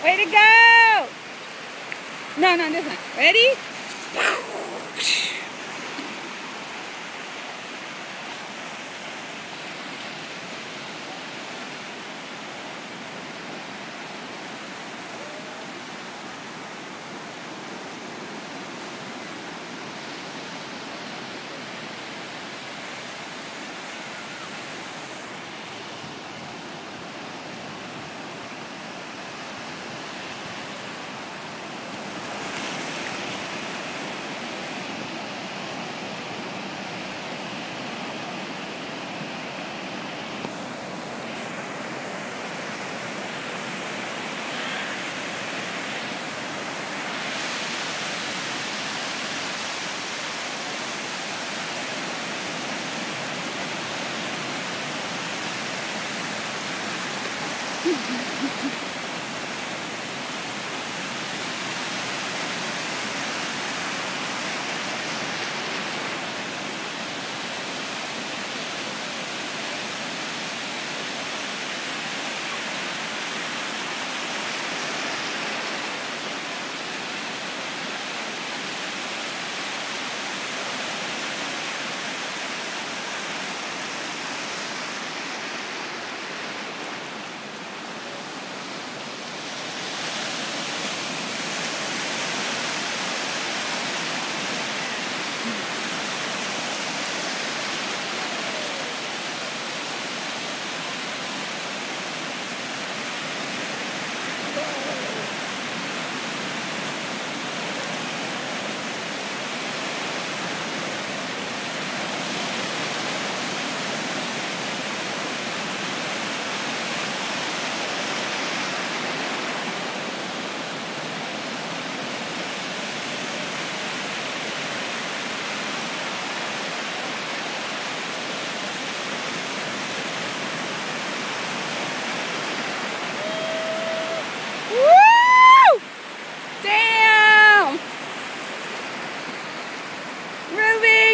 Way to go! No, this one. Ready?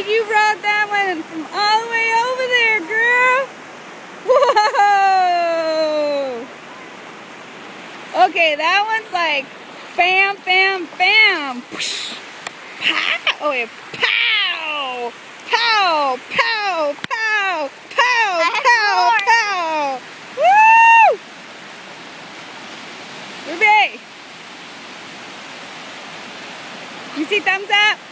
You rode that one from all the way over there, girl. Whoa! Okay, that one's like bam, bam, bam. Pow! Oh, yeah. Pow! Pow! Pow! Pow! Pow! Pow! Pow! Woo! Ruby! You see thumbs up?